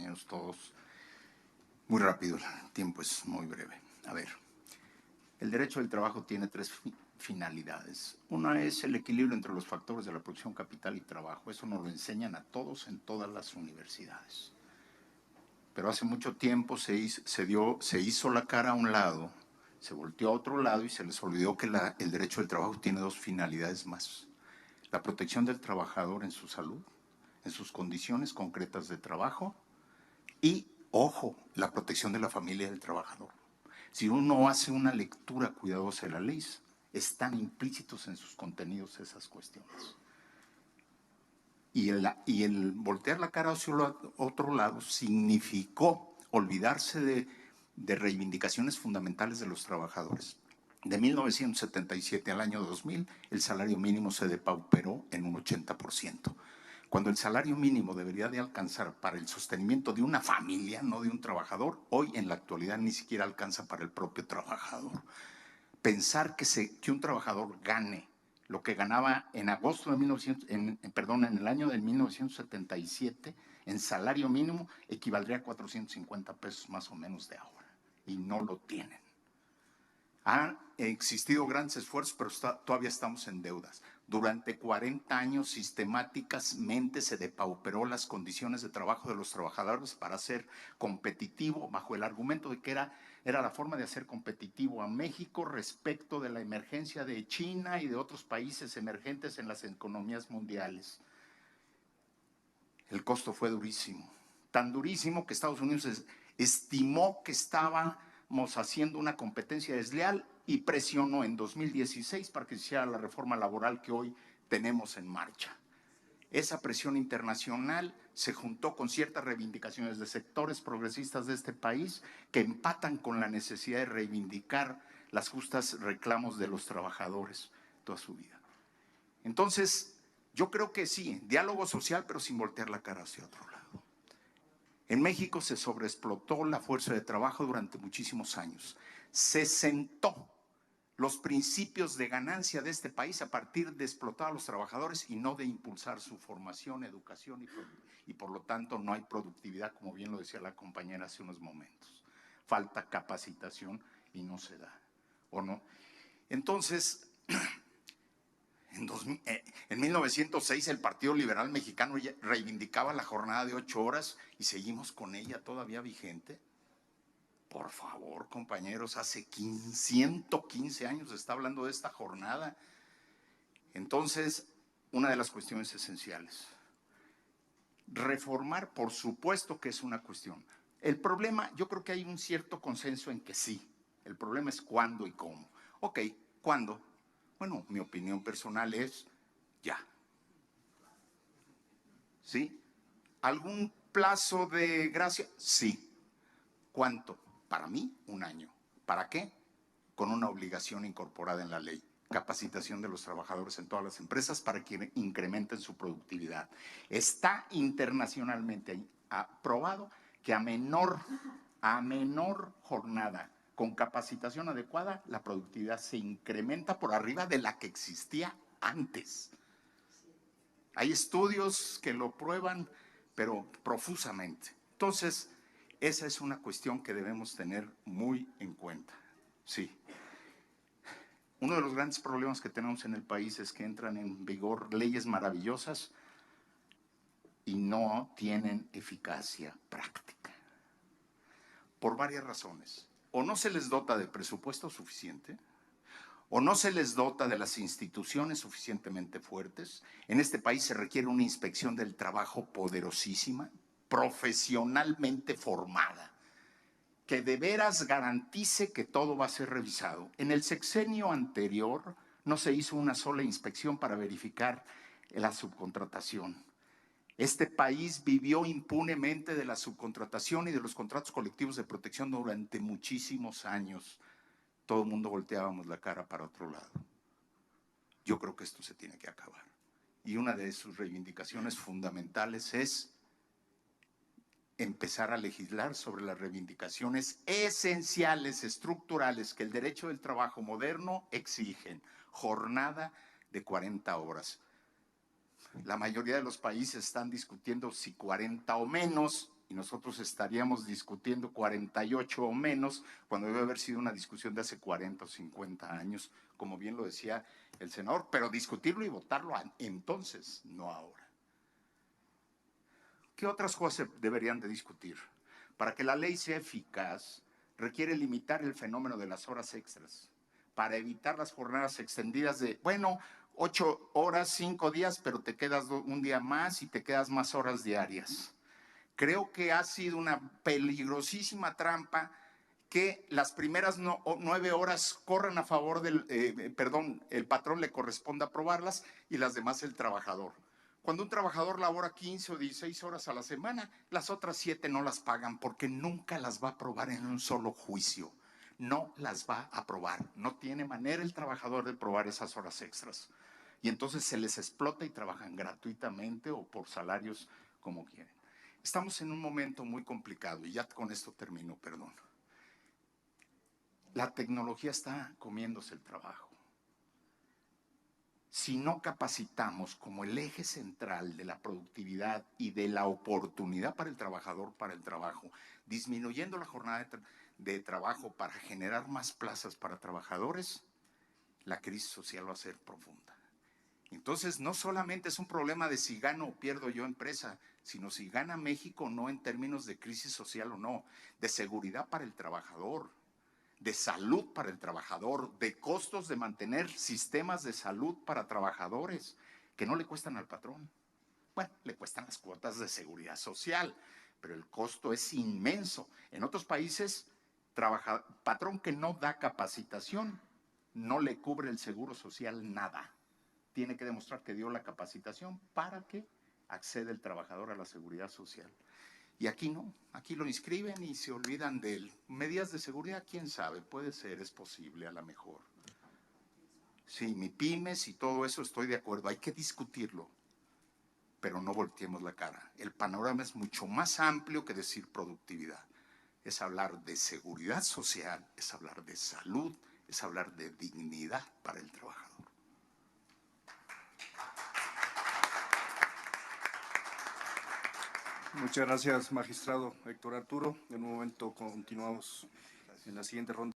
compañeros todos. Muy rápido, el tiempo es muy breve. A ver, el derecho del trabajo tiene tres finalidades. Una es el equilibrio entre los factores de la producción, capital y trabajo. Eso nos lo enseñan a todos en todas las universidades. Pero hace mucho tiempo se hizo la cara a un lado, se volteó a otro lado y se les olvidó que el derecho del trabajo tiene dos finalidades más. La protección del trabajador en su salud, en sus condiciones concretas de trabajo y, ojo, la protección de la familia del trabajador. Si uno hace una lectura cuidadosa de la ley, están implícitos en sus contenidos esas cuestiones. Y el voltear la cara hacia otro lado significó olvidarse de reivindicaciones fundamentales de los trabajadores. De 1977 al año 2000, el salario mínimo se depauperó en un 80%. Cuando el salario mínimo debería de alcanzar para el sostenimiento de una familia, no de un trabajador, hoy en la actualidad ni siquiera alcanza para el propio trabajador. Pensar que un trabajador gane lo que ganaba en agosto de en el año de 1977 en salario mínimo equivaldría a 450 pesos más o menos de ahora. Y no lo tienen. Han existido grandes esfuerzos, pero todavía estamos en deudas. Durante 40 años sistemáticamente se depauperó las condiciones de trabajo de los trabajadores para ser competitivo, bajo el argumento de que era la forma de hacer competitivo a México respecto de la emergencia de China y de otros países emergentes en las economías mundiales. El costo fue durísimo, tan durísimo que Estados Unidos estimó que estábamos haciendo una competencia desleal y presionó en 2016 para que se hiciera la reforma laboral que hoy tenemos en marcha. Esa presión internacional se juntó con ciertas reivindicaciones de sectores progresistas de este país que empatan con la necesidad de reivindicar las justas reclamos de los trabajadores toda su vida. Entonces, yo creo que sí, diálogo social, pero sin voltear la cara hacia otro lado. En México se sobreexplotó la fuerza de trabajo durante muchísimos años. Se sentó los principios de ganancia de este país a partir de explotar a los trabajadores y no de impulsar su formación, educación y por lo tanto no hay productividad, como bien lo decía la compañera hace unos momentos. Falta capacitación y no se da, ¿o no? Entonces, en 1906 el Partido Liberal Mexicano reivindicaba la jornada de 8 horas y seguimos con ella todavía vigente. Por favor, compañeros, hace 115 años se está hablando de esta jornada. Entonces, una de las cuestiones esenciales. Reformar, por supuesto que es una cuestión. El problema, yo creo que hay un cierto consenso en que sí. El problema es cuándo y cómo. Ok, ¿cuándo? Bueno, mi opinión personal es ya. ¿Sí? ¿Algún plazo de gracia? Sí. ¿Cuánto? Para mí, 1 año. ¿Para qué? Con una obligación incorporada en la ley. Capacitación de los trabajadores en todas las empresas para que incrementen su productividad. Está internacionalmente aprobado que a menor jornada, con capacitación adecuada, la productividad se incrementa por arriba de la que existía antes. Hay estudios que lo prueban, pero profusamente. Entonces, esa es una cuestión que debemos tener muy en cuenta. Sí. Uno de los grandes problemas que tenemos en el país es que entran en vigor leyes maravillosas y no tienen eficacia práctica. Por varias razones. O no se les dota de presupuesto suficiente, o no se les dota de las instituciones suficientemente fuertes. En este país se requiere una inspección del trabajo poderosísima, profesionalmente formada, que de veras garantice que todo va a ser revisado. En el sexenio anterior no se hizo una sola inspección para verificar la subcontratación. Este país vivió impunemente de la subcontratación y de los contratos colectivos de protección durante muchísimos años. Todo el mundo volteábamos la cara para otro lado. Yo creo que esto se tiene que acabar. Y una de sus reivindicaciones fundamentales es empezar a legislar sobre las reivindicaciones esenciales, estructurales, que el derecho del trabajo moderno exigen. Jornada de 40 horas. La mayoría de los países están discutiendo si 40 o menos, y nosotros estaríamos discutiendo 48 o menos, cuando debe haber sido una discusión de hace 40 o 50 años, como bien lo decía el senador, pero discutirlo y votarlo entonces, no ahora. ¿Qué otras cosas se deberían de discutir? Para que la ley sea eficaz, requiere limitar el fenómeno de las horas extras, para evitar las jornadas extendidas de, bueno, 8 horas, 5 días, pero te quedas un día más y te quedas más horas diarias. Creo que ha sido una peligrosísima trampa que las primeras 9 horas corran a favor del, el patrón le corresponde aprobarlas y las demás el trabajador. Cuando un trabajador labora 15 o 16 horas a la semana, las otras 7 no las pagan porque nunca las va a aprobar en un solo juicio. No las va a aprobar. No tiene manera el trabajador de probar esas horas extras. Y entonces se les explota y trabajan gratuitamente o por salarios como quieren. Estamos en un momento muy complicado y ya con esto termino, perdón. La tecnología está comiéndose el trabajo. Si no capacitamos como el eje central de la productividad y de la oportunidad para el trabajador, para el trabajo, disminuyendo la jornada de trabajo para generar más plazas para trabajadores, la crisis social va a ser profunda. Entonces, no solamente es un problema de si gano o pierdo yo empresa, sino si gana México o no en términos de crisis social o no, de seguridad para el trabajador, de salud para el trabajador, de costos de mantener sistemas de salud para trabajadores que no le cuestan al patrón. Bueno, le cuestan las cuotas de seguridad social, pero el costo es inmenso. En otros países, patrón que no da capacitación, no le cubre el seguro social nada. Tiene que demostrar que dio la capacitación para que acceda el trabajador a la seguridad social. Y aquí no, aquí lo inscriben y se olvidan de él. Medidas de seguridad, quién sabe, puede ser, es posible a lo mejor. Sí, mi pymes y todo eso estoy de acuerdo, hay que discutirlo, pero no volteemos la cara. El panorama es mucho más amplio que decir productividad. Es hablar de seguridad social, es hablar de salud, es hablar de dignidad para el trabajador. Muchas gracias, magistrado Héctor Arturo. En un momento continuamos en la siguiente ronda.